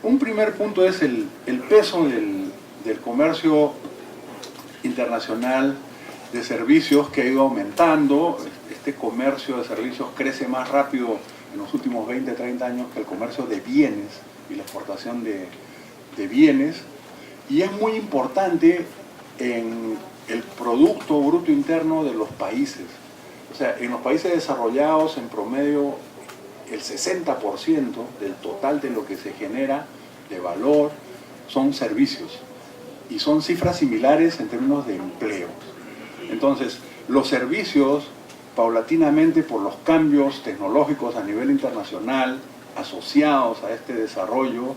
Un primer punto es el peso del comercio internacional de servicios, que ha ido aumentando. Este comercio de servicios crece más rápido en los últimos 20, 30 años que el comercio de bienes y la exportación de bienes, y es muy importante en el Producto Bruto Interno de los países. O sea, en los países desarrollados, en promedio, el 60% del total de lo que se genera de valor son servicios, y son cifras similares en términos de empleos. Entonces, los servicios, paulatinamente, por los cambios tecnológicos a nivel internacional asociados a este desarrollo,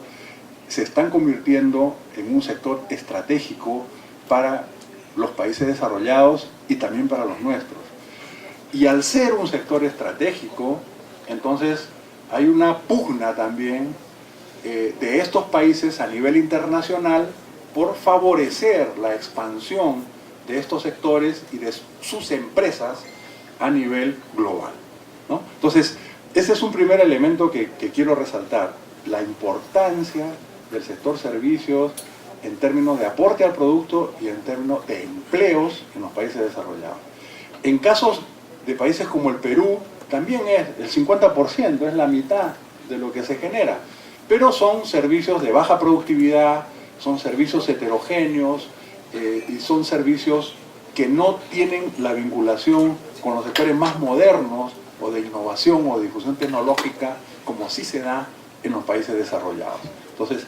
se están convirtiendo en un sector estratégico para los países desarrollados y también para los nuestros. Y al ser un sector estratégico, entonces hay una pugna también de estos países a nivel internacional por favorecer la expansión de estos sectores y de sus empresas a nivel global, ¿no? Entonces, ese es un primer elemento que quiero resaltar: la importancia del sector servicios en términos de aporte al producto y en términos de empleos en los países desarrollados. En casos de países como el Perú, también es el 50%, es la mitad de lo que se genera, pero son servicios de baja productividad, son servicios heterogéneos, y son servicios que no tienen la vinculación con los sectores más modernos o de innovación o de difusión tecnológica, como sí se da en los países desarrollados. Entonces,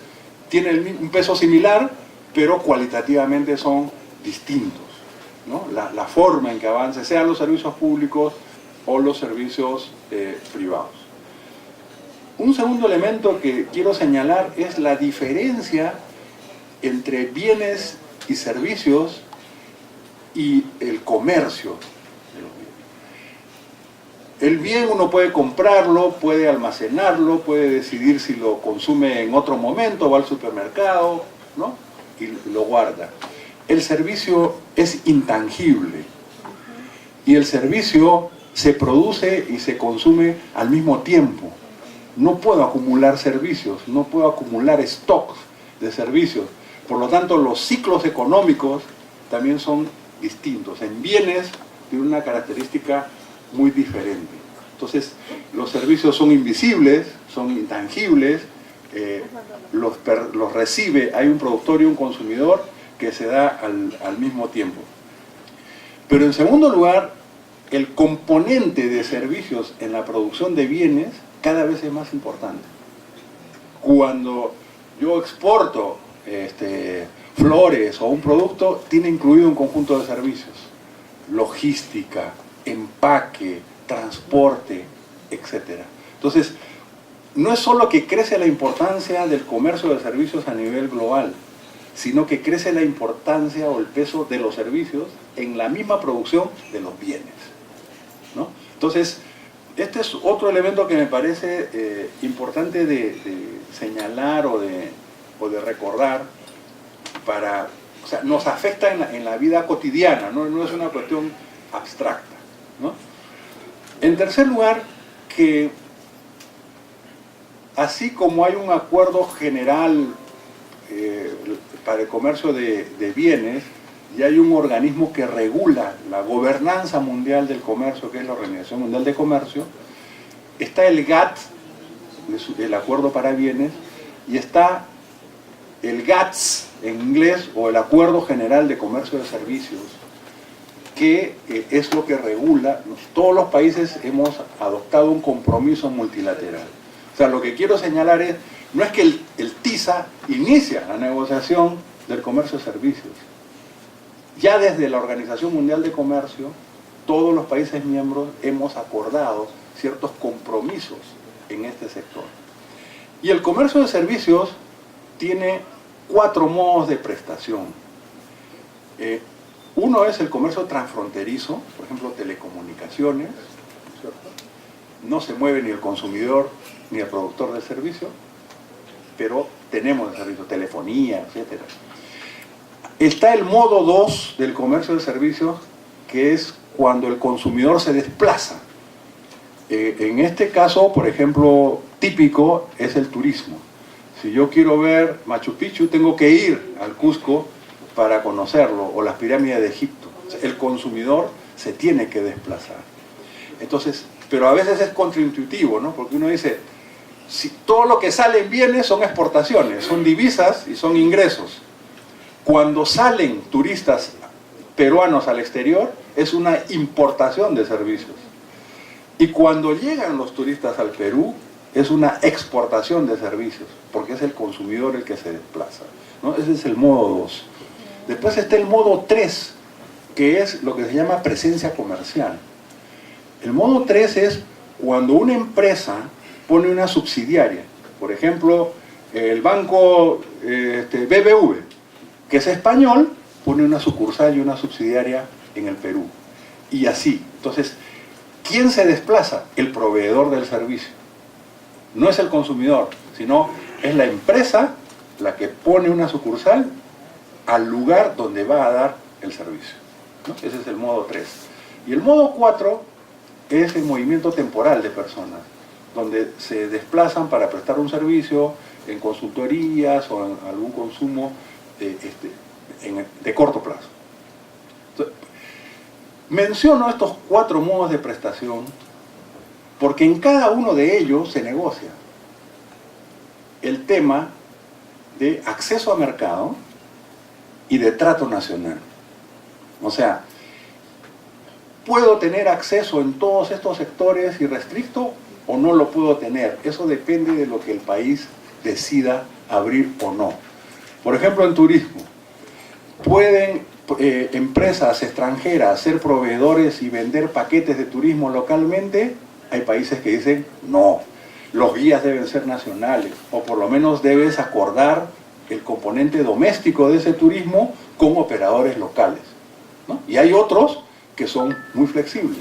tienen un peso similar, pero cualitativamente son distintos, ¿no? La forma en que avance, sean los servicios públicos o los servicios privados. Un segundo elemento que quiero señalar es la diferencia entre bienes y servicios y el comercio de los bienes. El bien uno puede comprarlo, puede almacenarlo, puede decidir si lo consume en otro momento, va al supermercado, ¿no? Y lo guarda. El servicio es intangible, y el servicio se produce y se consume al mismo tiempo. No puedo acumular servicios, no puedo acumular stocks de servicios. Por lo tanto, los ciclos económicos también son distintos. En bienes tiene una característica muy diferente. Entonces, los servicios son invisibles, son intangibles, los recibe, hay un productor y un consumidor que se da al mismo tiempo. Pero en segundo lugar, el componente de servicios en la producción de bienes cada vez es más importante. Cuando yo exporto flores o un producto, tiene incluido un conjunto de servicios: logística, empaque, transporte, etc. Entonces, no es solo que crece la importancia del comercio de servicios a nivel global, sino que crece la importancia o el peso de los servicios en la misma producción de los bienes, ¿no? Entonces, este es otro elemento que me parece importante de señalar o de recordar, o sea, nos afecta en la vida cotidiana, no es una cuestión abstracta, ¿no? En tercer lugar, que así como hay un acuerdo general para el comercio de bienes, y hay un organismo que regula la gobernanza mundial del comercio, que es la Organización Mundial de Comercio, está el GATT, el Acuerdo para Bienes, y está el GATS en inglés, o el Acuerdo General de Comercio de Servicios, que es lo que regula. Todos los países hemos adoptado un compromiso multilateral. O sea, lo que quiero señalar es, no es que el TISA inicia la negociación del comercio de servicios. Ya desde la Organización Mundial de Comercio, todos los países miembros hemos acordado ciertos compromisos en este sector. Y el comercio de servicios tiene 4 modos de prestación. Uno es el comercio transfronterizo, por ejemplo, telecomunicaciones, ¿cierto? No se mueve ni el consumidor ni el productor del servicio, pero tenemos el servicio, telefonía, etc. Está el modo 2 del comercio de servicios, que es cuando el consumidor se desplaza. En este caso, por ejemplo, típico es el turismo. Si yo quiero ver Machu Picchu, tengo que ir al Cusco para conocerlo, o las pirámides de Egipto. O sea, el consumidor se tiene que desplazar. Entonces, pero a veces es contraintuitivo, ¿no? Porque uno dice, si todo lo que sale en bienes son exportaciones, son divisas y son ingresos. Cuando salen turistas peruanos al exterior, es una importación de servicios. Y cuando llegan los turistas al Perú, es una exportación de servicios, porque es el consumidor el que se desplaza, ¿no? Ese es el modo 2. Después está el modo 3, que es lo que se llama presencia comercial. El modo 3 es cuando una empresa pone una subsidiaria. Por ejemplo, el banco BBV, que es español, pone una sucursal y una subsidiaria en el Perú. Y así. Entonces, ¿quién se desplaza? El proveedor del servicio. No es el consumidor, sino es la empresa la que pone una sucursal al lugar donde va a dar el servicio, ¿no? Ese es el modo 3. Y el modo 4 es el movimiento temporal de personas, donde se desplazan para prestar un servicio en consultorías o en algún consumo de corto plazo. Entonces, menciono estos 4 modos de prestación porque en cada uno de ellos se negocia el tema de acceso a mercado y de trato nacional. O sea, ¿puedo tener acceso en todos estos sectores irrestricto o no lo puedo tener? Eso depende de lo que el país decida abrir o no. Por ejemplo, en turismo, ¿pueden empresas extranjeras ser proveedores y vender paquetes de turismo localmente? Hay países que dicen no, los guías deben ser nacionales, o por lo menos debes acordar el componente doméstico de ese turismo con operadores locales, ¿no? Y hay otros que son muy flexibles.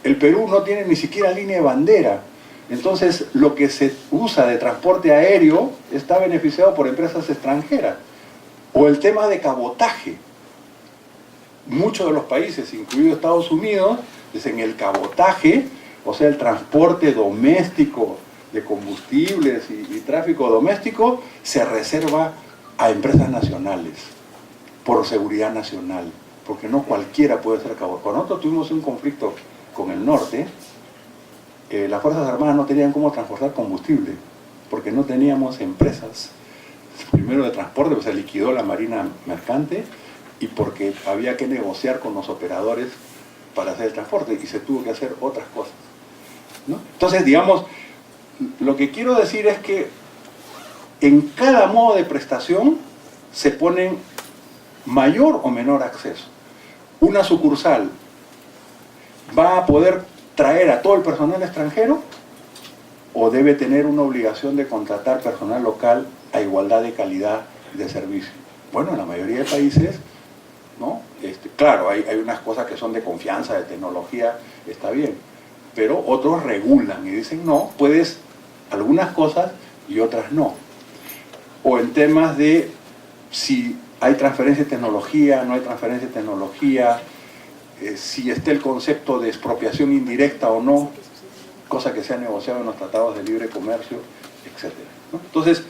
El Perú no tiene ni siquiera línea de bandera, entonces lo que se usa de transporte aéreo está beneficiado por empresas extranjeras. O el tema de cabotaje. Muchos de los países, incluido Estados Unidos, dicen el cabotaje, o sea, el transporte doméstico de combustibles y tráfico doméstico, se reserva a empresas nacionales, por seguridad nacional, porque no cualquiera puede ser cabotaje. Cuando nosotros tuvimos un conflicto con el norte, las Fuerzas Armadas no tenían cómo transportar combustible, porque no teníamos empresas, primero de transporte, pues se liquidó la Marina Mercante, y porque había que negociar con los operadores para hacer el transporte, y se tuvo que hacer otras cosas, ¿no? Entonces, digamos, lo que quiero decir es que en cada modo de prestación se ponen mayor o menor acceso. Una sucursal va a poder traer a todo el personal extranjero o debe tener una obligación de contratar personal local a igualdad de calidad de servicio. Bueno, en la mayoría de países, ¿no? Claro, hay unas cosas que son de confianza, de tecnología, está bien, pero otros regulan y dicen no, puedes algunas cosas y otras no. O en temas de si hay transferencia de tecnología, no hay transferencia de tecnología, si está el concepto de expropiación indirecta o no, cosa que se ha negociado en los tratados de libre comercio, etc., ¿no? Entonces,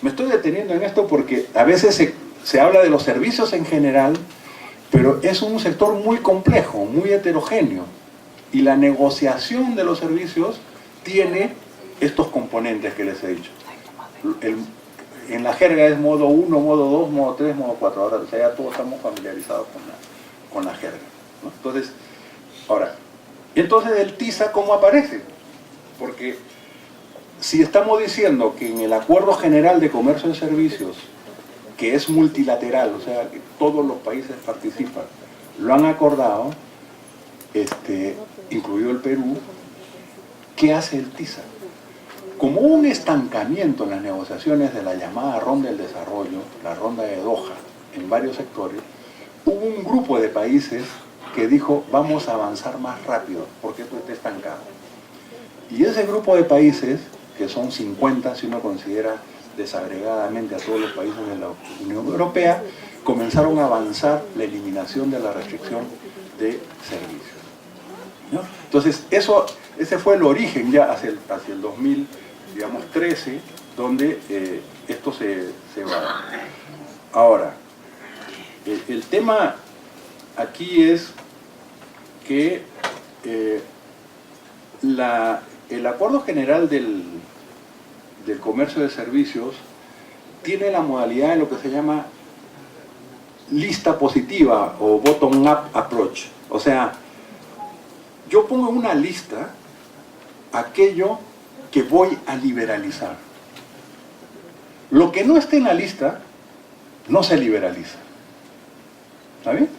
me estoy deteniendo en esto porque a veces se habla de los servicios en general, pero es un sector muy complejo, muy heterogéneo, y la negociación de los servicios tiene estos componentes que les he dicho. En la jerga es modo 1, modo 2, modo 3, modo 4. Ahora, o sea, ya todos estamos familiarizados con la jerga, ¿no? Entonces, ahora, entonces el TISA, ¿cómo aparece? Porque si estamos diciendo que en el Acuerdo General de Comercio de Servicios, que es multilateral, o sea, que todos los países participan, lo han acordado, incluido el Perú, ¿qué hace el TISA? Como un estancamiento en las negociaciones de la llamada ronda del desarrollo, la ronda de Doha, en varios sectores, hubo un grupo de países que dijo, vamos a avanzar más rápido, porque esto está estancado. Y ese grupo de países, que son 50 si uno considera desagregadamente a todos los países de la Unión Europea, comenzaron a avanzar la eliminación de la restricción de servicios, ¿no? Entonces, ese fue el origen ya hacia el 2013, donde esto se va. Ahora, el tema aquí es que el Acuerdo General del Comercio de Servicios tiene la modalidad de lo que se llama lista positiva o bottom-up approach. O sea, yo pongo en una lista aquello que voy a liberalizar. Lo que no esté en la lista no se liberaliza. ¿Está bien?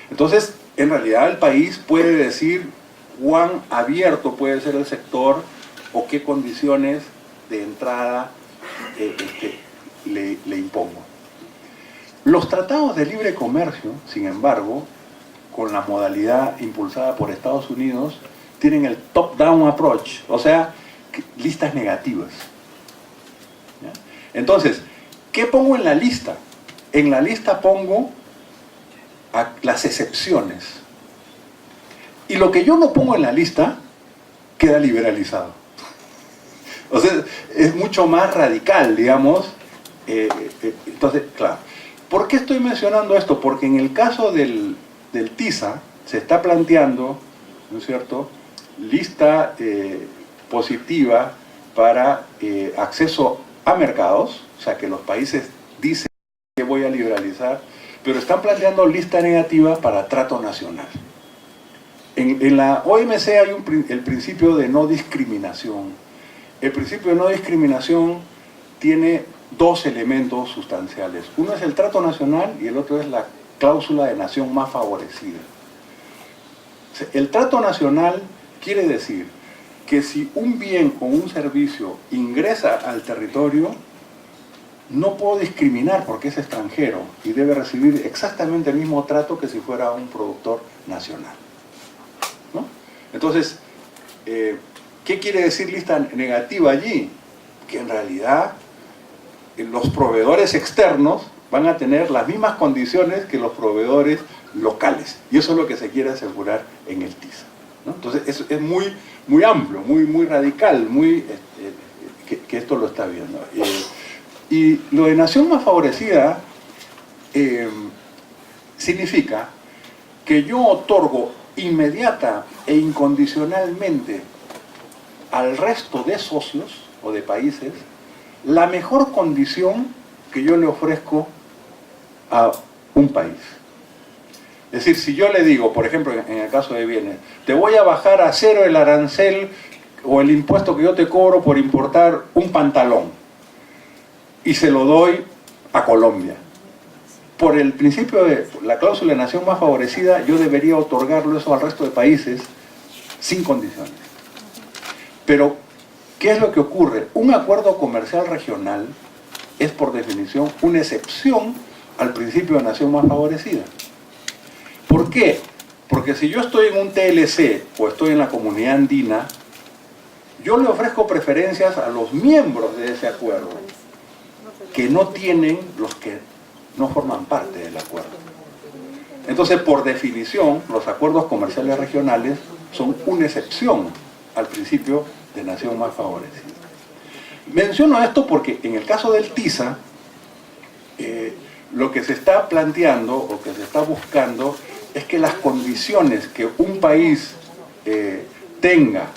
Entonces, en realidad el país puede decir cuán abierto puede ser el sector o qué condiciones de entrada le impongo. Los tratados de libre comercio, sin embargo, con la modalidad impulsada por Estados Unidos, tienen el top-down approach, o sea, listas negativas. ¿Ya? Entonces, ¿qué pongo en la lista? En la lista pongo las excepciones. Y lo que yo no pongo en la lista, queda liberalizado. O sea, es mucho más radical, digamos. Entonces, claro. ¿Por qué estoy mencionando esto? Porque en el caso del TISA se está planteando, ¿no es cierto?, lista positiva para acceso a mercados, o sea que los países dicen que voy a liberalizar, pero están planteando lista negativa para trato nacional. En la OMC hay el principio de no discriminación. El principio de no discriminación tiene dos elementos sustanciales. Uno es el trato nacional y el otro es la cláusula de nación más favorecida. El trato nacional quiere decir que si un bien o un servicio ingresa al territorio, no puedo discriminar porque es extranjero y debe recibir exactamente el mismo trato que si fuera un productor nacional, ¿no? Entonces, ¿qué quiere decir lista negativa allí? Que en realidad los proveedores externos van a tener las mismas condiciones que los proveedores locales. Y eso es lo que se quiere asegurar en el TISA, ¿no? Entonces, es muy, muy amplio, muy radical, que esto lo está viendo. Y lo de nación más favorecida significa que yo otorgo inmediata e incondicionalmente al resto de socios o de países la mejor condición que yo le ofrezco a un país. Es decir, si yo le digo, por ejemplo, en el caso de bienes, te voy a bajar a cero el arancel o el impuesto que yo te cobro por importar un pantalón, y se lo doy a Colombia. Por el principio de la cláusula de nación más favorecida, yo debería otorgarlo eso al resto de países sin condiciones. Pero, ¿qué es lo que ocurre? Un acuerdo comercial regional es, por definición, una excepción al principio de nación más favorecida. ¿Por qué? Porque si yo estoy en un TLC o estoy en la comunidad andina, yo le ofrezco preferencias a los miembros de ese acuerdo que no tienen los que no forman parte del acuerdo. Entonces, por definición, los acuerdos comerciales regionales son una excepción al principio de nación más favorecida. Menciono esto porque en el caso del TISA, lo que se está planteando o que se está buscando es que las condiciones que un país tenga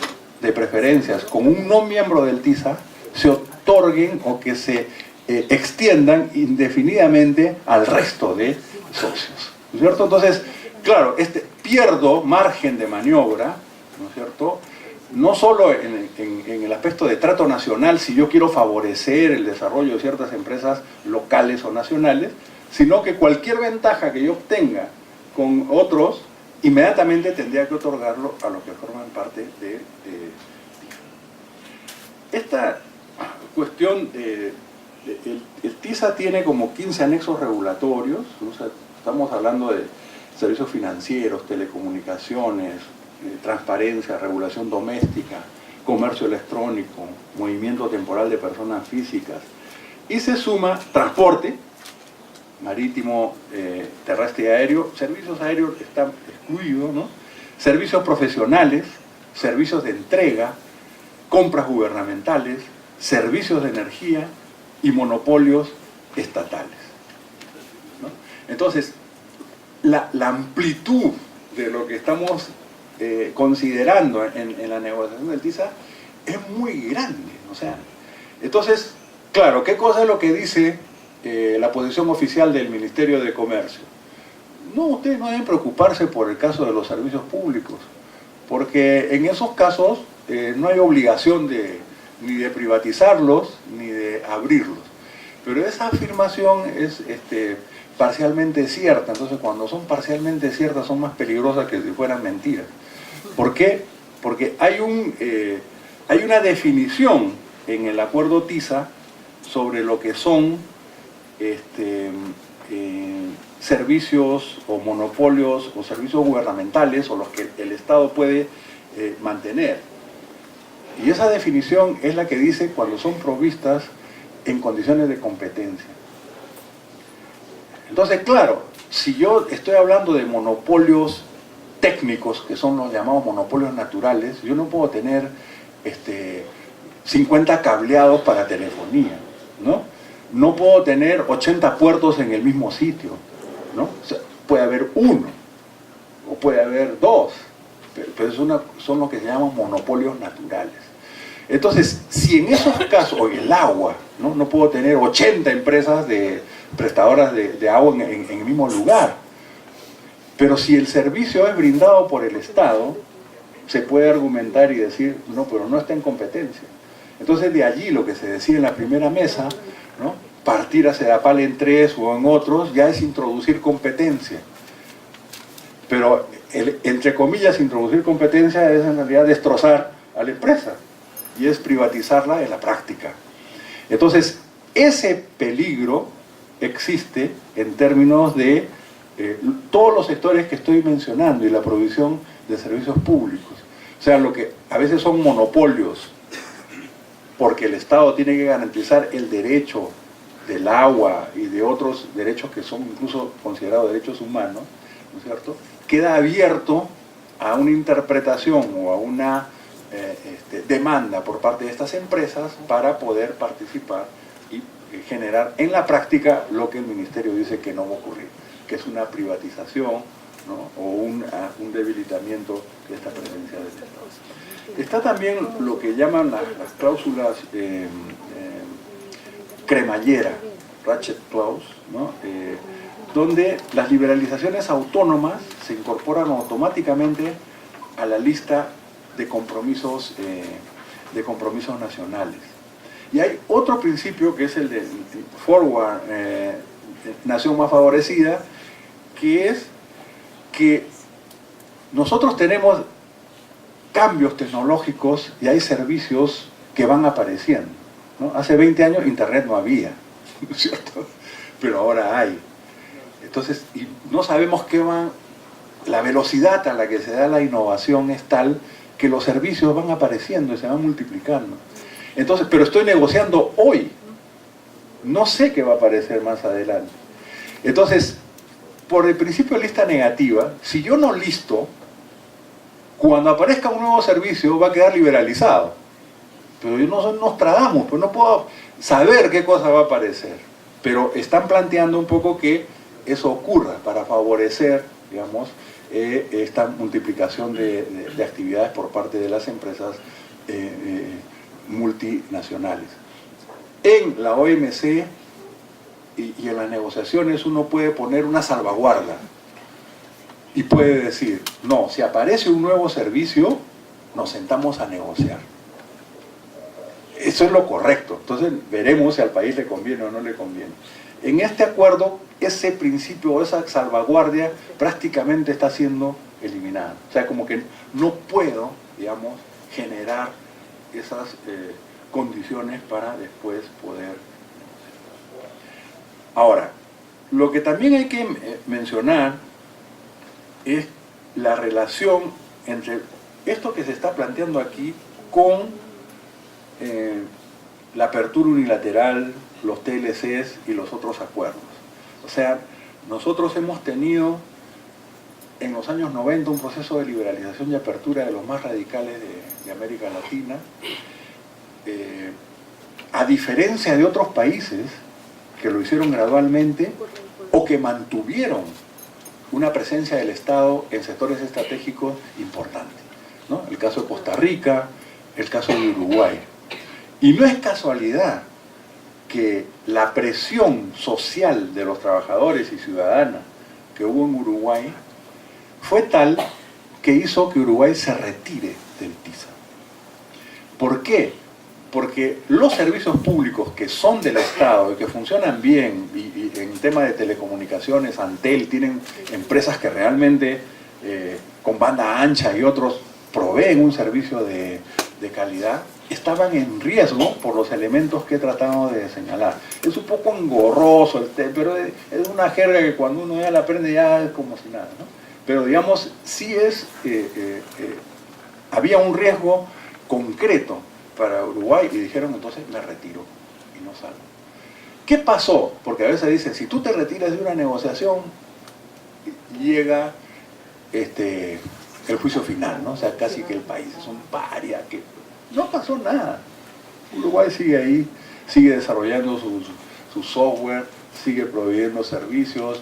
de preferencias con un no miembro del TISA se otorguen o que se extiendan indefinidamente al resto de socios, ¿no es cierto? Entonces, claro, pierdo margen de maniobra, ¿no es cierto?, no solo en el aspecto de trato nacional, si yo quiero favorecer el desarrollo de ciertas empresas locales o nacionales, sino que cualquier ventaja que yo obtenga con otros, inmediatamente tendría que otorgarlo a los que forman parte de esta cuestión. El TISA tiene como 15 anexos regulatorios, o sea, estamos hablando de servicios financieros, telecomunicaciones, transparencia, regulación doméstica, comercio electrónico, movimiento temporal de personas físicas, y se suma transporte marítimo, terrestre y aéreo. Servicios aéreos están excluidos, ¿no? Servicios profesionales, servicios de entrega, compras gubernamentales, servicios de energía y monopolios estatales, ¿no? Entonces, la amplitud de lo que estamos considerando en la negociación del TISA es muy grande. O sea, entonces, claro, ¿qué cosa es lo que dice la posición oficial del Ministerio de Comercio? No, ustedes no deben preocuparse por el caso de los servicios públicos, porque en esos casos no hay obligación ni de privatizarlos ni de abrirlos. Pero esa afirmación es parcialmente cierta. Entonces, cuando son parcialmente ciertas, son más peligrosas que si fueran mentiras. ¿Por qué? Porque hay una definición en el acuerdo TISA sobre lo que son servicios o monopolios o servicios gubernamentales o los que el Estado puede mantener. Y esa definición es la que dice cuando son provistas en condiciones de competencia. Entonces, claro, si yo estoy hablando de monopolios técnicos, que son los llamados monopolios naturales, yo no puedo tener 50 cableados para telefonía, ¿no? No puedo tener 80 puertos en el mismo sitio, ¿no? O sea, puede haber uno, o puede haber dos, pero son lo que se llaman monopolios naturales. Entonces, si en esos casos, o el agua, no puedo tener 80 empresas prestadoras de agua en el mismo lugar, pero si el servicio es brindado por el Estado, se puede argumentar y decir, no, pero no está en competencia. Entonces, de allí lo que se decía en la primera mesa, ¿no? Partir a Sedapal en 3 o en otros, ya es introducir competencia. Pero, entre comillas, introducir competencia es en realidad destrozar a la empresa y es privatizarla en la práctica. Entonces, ese peligro existe en términos de todos los sectores que estoy mencionando y la provisión de servicios públicos. O sea, lo que a veces son monopolios, porque el Estado tiene que garantizar el derecho del agua y de otros derechos que son incluso considerados derechos humanos, ¿no es cierto?, queda abierto a una interpretación o a una demanda por parte de estas empresas para poder participar y generar en la práctica lo que el Ministerio dice que no va a ocurrir, que es una privatización, ¿no?, o un debilitamiento de esta presencia del Estado. Está también lo que llaman las cláusulas cremallera, ratchet clause, ¿no? Donde las liberalizaciones autónomas se incorporan automáticamente a la lista de compromisos nacionales. Y hay otro principio que es el de forward, nación más favorecida, que es que nosotros tenemos cambios tecnológicos y hay servicios que van apareciendo, ¿no? Hace 20 años Internet no había, ¿no es cierto? Pero ahora hay. Entonces, y no sabemos la velocidad a la que se da la innovación es tal que los servicios van apareciendo y se van multiplicando. Entonces, pero estoy negociando hoy, no sé qué va a aparecer más adelante. Entonces, por el principio de lista negativa, si yo no listo, cuando aparezca un nuevo servicio va a quedar liberalizado. Pero yo no soy Nostradamus, pues no puedo saber qué cosa va a aparecer. Pero están planteando un poco que eso ocurra para favorecer, digamos, esta multiplicación de actividades por parte de las empresas multinacionales. En la OMC y en las negociaciones uno puede poner una salvaguarda y puede decir, no, si aparece un nuevo servicio, nos sentamos a negociar. Eso es lo correcto. Entonces veremos si al país le conviene o no le conviene. En este acuerdo, ese principio, esa salvaguardia prácticamente está siendo eliminada. O sea, como que no puedo, digamos, generar esas condiciones para después poder. Ahora, lo que también hay que mencionar es la relación entre esto que se está planteando aquí con la apertura unilateral, los TLCs y los otros acuerdos. O sea, nosotros hemos tenido en los años 90 un proceso de liberalización y apertura de los más radicales de América Latina, a diferencia de otros países que lo hicieron gradualmente o que mantuvieron una presencia del Estado en sectores estratégicos importantes, ¿no? El caso de Costa Rica, el caso de Uruguay. Y no es casualidad que la presión social de los trabajadores y ciudadanas que hubo en Uruguay fue tal que hizo que Uruguay se retire del TISA. ¿Por qué? Porque los servicios públicos que son del Estado y que funcionan bien, y en tema de telecomunicaciones, Antel, tienen empresas que realmente con banda ancha y otros proveen un servicio de calidad, estaban en riesgo por los elementos que he tratado de señalar. Es un poco engorroso, pero es una jerga que cuando uno ya la aprende ya es como si nada, ¿no? Pero digamos, sí había un riesgo concreto para Uruguay y dijeron entonces me retiro y no salgo. ¿Qué pasó? Porque a veces dicen, si tú te retiras de una negociación, llega el juicio final, ¿no? O sea, casi que el país es un paria, que no pasó nada. Uruguay sigue ahí, sigue desarrollando su software, sigue proveyendo servicios,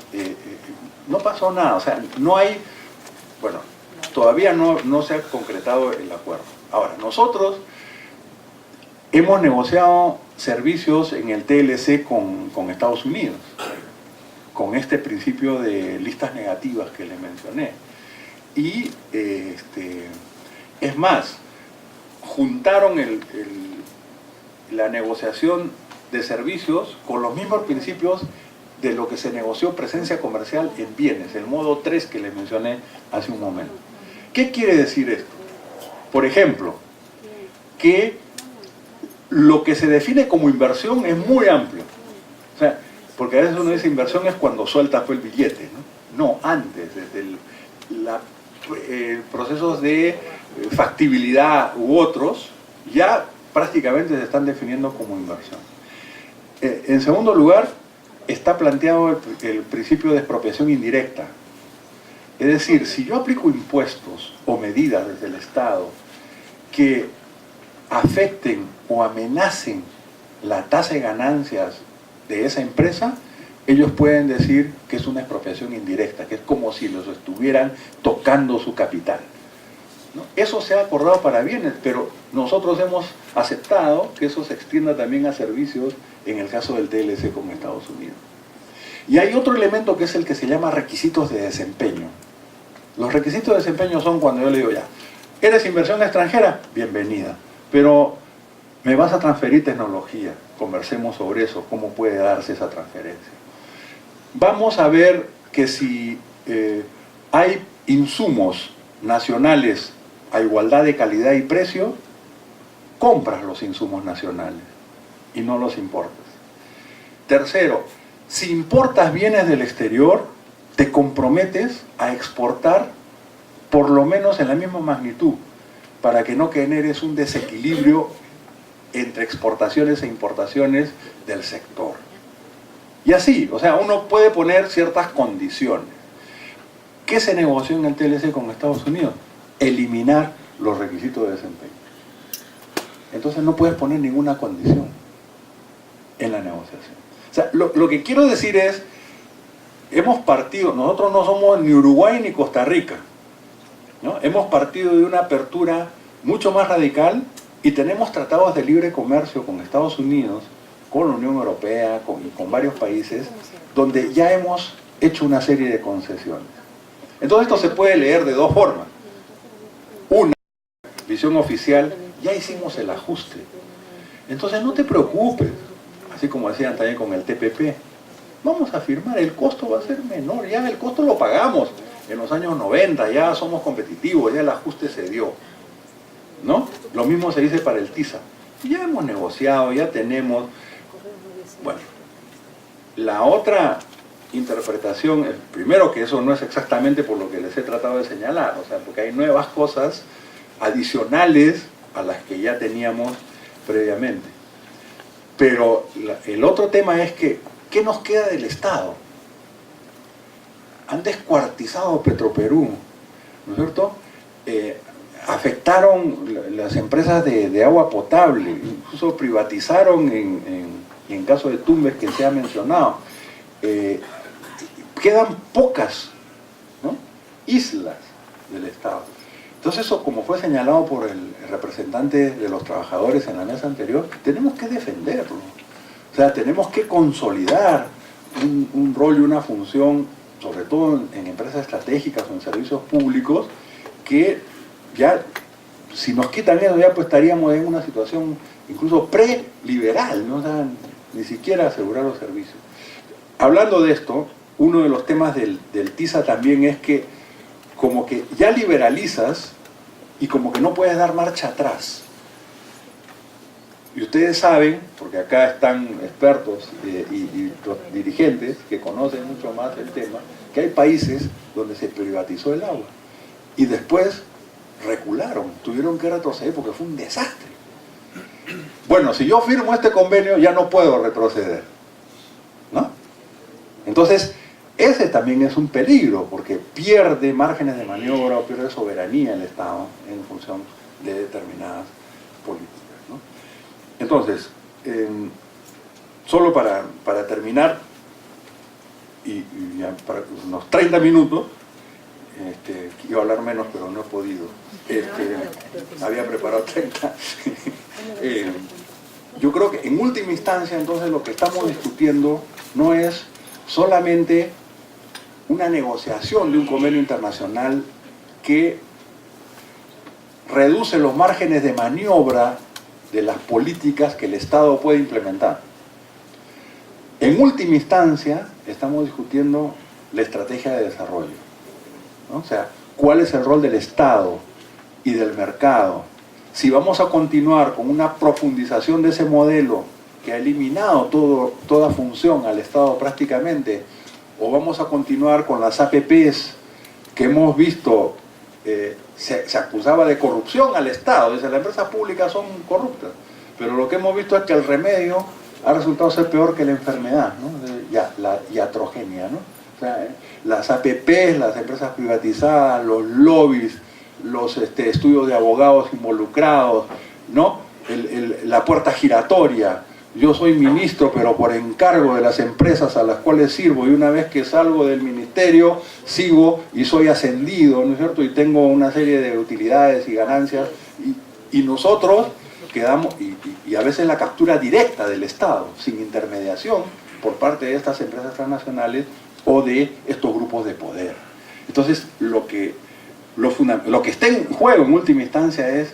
no pasó nada, o sea, no hay, bueno, todavía no se ha concretado el acuerdo. Ahora, nosotros hemos negociado servicios en el TLC con Estados Unidos, con este principio de listas negativas que les mencioné. Y es más, juntaron la negociación de servicios con los mismos principios de lo que se negoció presencia comercial en bienes, el modo 3 que les mencioné hace un momento. ¿Qué quiere decir esto? Por ejemplo, que lo que se define como inversión es muy amplio. O sea, porque a veces uno dice inversión es cuando sueltas el billete, ¿no? No, antes, desde procesos de factibilidad u otros, ya prácticamente se están definiendo como inversión. En segundo lugar, está planteado el principio de expropiación indirecta. Es decir, si yo aplico impuestos o medidas desde el Estado que afecten o amenacen la tasa de ganancias de esa empresa, ellos pueden decir que es una expropiación indirecta, que es como si los estuvieran tocando su capital, ¿no? Eso se ha acordado para bienes, pero nosotros hemos aceptado que eso se extienda también a servicios en el caso del TLC con Estados Unidos. Y hay otro elemento que es el que se llama requisitos de desempeño. Los requisitos de desempeño son cuando yo le digo ya, ¿eres inversión extranjera? Bienvenida. Pero me vas a transferir tecnología, conversemos sobre eso, cómo puede darse esa transferencia. Vamos a ver que si hay insumos nacionales a igualdad de calidad y precio, compras los insumos nacionales y no los importas. Tercero, si importas bienes del exterior, te comprometes a exportar por lo menos en la misma magnitud, para que no generes un desequilibrio entre exportaciones e importaciones del sector. Y así, o sea, uno puede poner ciertas condiciones. ¿Qué se negoció en el TLC con Estados Unidos? Eliminar los requisitos de desempeño. Entonces no puedes poner ninguna condición en la negociación. O sea, lo que quiero decir es, hemos partido, nosotros no somos ni Uruguay ni Costa Rica, ¿no? Hemos partido de una apertura mucho más radical y tenemos tratados de libre comercio con Estados Unidos, con la Unión Europea, con varios países, donde ya hemos hecho una serie de concesiones. Entonces esto se puede leer de dos formas. Una, visión oficial, ya hicimos el ajuste. Entonces no te preocupes, así como decían también con el TPP, vamos a firmar, el costo va a ser menor, ya el costo lo pagamos en los años 90, ya somos competitivos, ya el ajuste se dio, ¿no? Lo mismo se dice para el TISA. Ya hemos negociado, ya tenemos. Bueno, la otra interpretación, primero que eso no es exactamente por lo que les he tratado de señalar, o sea, porque hay nuevas cosas adicionales a las que ya teníamos previamente. Pero el otro tema es que, ¿qué nos queda del Estado? Han descuartizado Petroperú, ¿no es cierto? Afectaron las empresas de agua potable, incluso privatizaron en caso de Tumbes que se ha mencionado. Quedan pocas, ¿no?, islas del Estado. Entonces eso, como fue señalado por el representante de los trabajadores en la mesa anterior, tenemos que defenderlo. O sea, tenemos que consolidar un rol y una función, sobre todo en empresas estratégicas o en servicios públicos, que ya, si nos quitan eso, ya pues estaríamos en una situación incluso pre-liberal, ¿no? O sea, ni siquiera asegurar los servicios. Hablando de esto, uno de los temas del TISA también es que como que ya liberalizas y como que no puedes dar marcha atrás. Y ustedes saben, porque acá están expertos y los dirigentes que conocen mucho más el tema, que hay países donde se privatizó el agua y después recularon, tuvieron que retroceder porque fue un desastre. Bueno, si yo firmo este convenio ya no puedo retroceder, ¿no? Entonces, ese también es un peligro, porque pierde márgenes de maniobra o pierde soberanía el Estado en función de determinadas políticas, ¿no? Entonces, solo para terminar, y ya para unos 30 minutos, iba a hablar menos, pero no he podido. Había preparado 30. Yo creo que en última instancia, entonces, lo que estamos discutiendo no es solamente una negociación de un convenio internacional que reduce los márgenes de maniobra de las políticas que el Estado puede implementar. En última instancia, estamos discutiendo la estrategia de desarrollo, ¿no? O sea, ¿cuál es el rol del Estado y del mercado? Si vamos a continuar con una profundización de ese modelo que ha eliminado toda función al Estado prácticamente, o vamos a continuar con las APPs que hemos visto, se acusaba de corrupción al Estado, dice, las empresas públicas son corruptas, pero lo que hemos visto es que el remedio ha resultado ser peor que la enfermedad, ¿no? La iatrogenia, ¿no? O sea, las APPs, las empresas privatizadas, los lobbies, los estudios de abogados involucrados, ¿no? La puerta giratoria. Yo soy ministro, pero por encargo de las empresas a las cuales sirvo, y una vez que salgo del ministerio, sigo y soy ascendido, ¿no es cierto? Y tengo una serie de utilidades y ganancias, y nosotros quedamos, y a veces la captura directa del Estado, sin intermediación por parte de estas empresas transnacionales o de estos grupos de poder. Entonces, lo que está en juego en última instancia es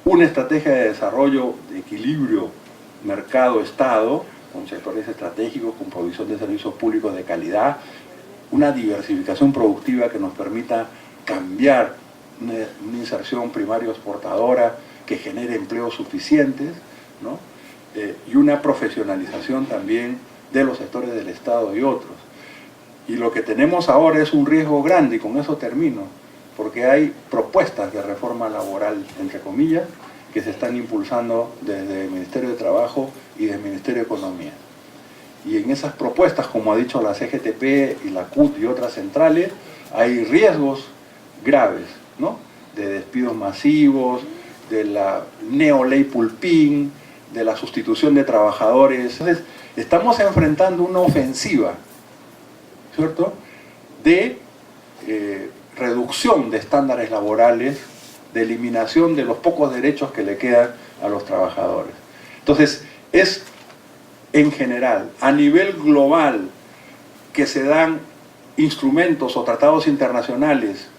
una estrategia de desarrollo, de equilibrio mercado-estado, con sectores estratégicos, con provisión de servicios públicos de calidad, una diversificación productiva que nos permita cambiar una inserción primario exportadora que genere empleos suficientes, ¿no? Y una profesionalización también de los sectores del Estado y otros. Y lo que tenemos ahora es un riesgo grande, y con eso termino, porque hay propuestas de reforma laboral, entre comillas, que se están impulsando desde el Ministerio de Trabajo y del Ministerio de Economía. Y en esas propuestas, como ha dicho la CGTP y la CUT y otras centrales, hay riesgos graves, ¿no? De despidos masivos, de la neoley Pulpín, de la sustitución de trabajadores. Entonces, estamos enfrentando una ofensiva, ¿cierto?, de reducción de estándares laborales, de eliminación de los pocos derechos que le quedan a los trabajadores. Entonces, es en general, a nivel global, que se dan instrumentos o tratados internacionales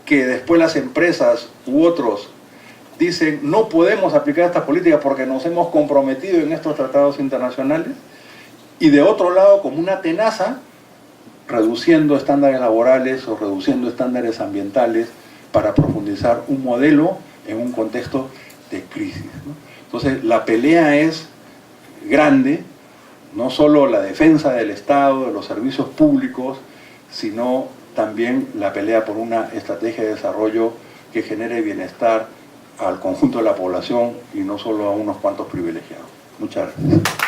que después las empresas u otros dicen no podemos aplicar esta política porque nos hemos comprometido en estos tratados internacionales, y de otro lado, como una tenaza, reduciendo estándares laborales o reduciendo estándares ambientales para profundizar un modelo en un contexto de crisis, ¿no? Entonces, la pelea es grande, no solo la defensa del Estado, de los servicios públicos, sino también la pelea por una estrategia de desarrollo que genere bienestar al conjunto de la población y no solo a unos cuantos privilegiados. Muchas gracias.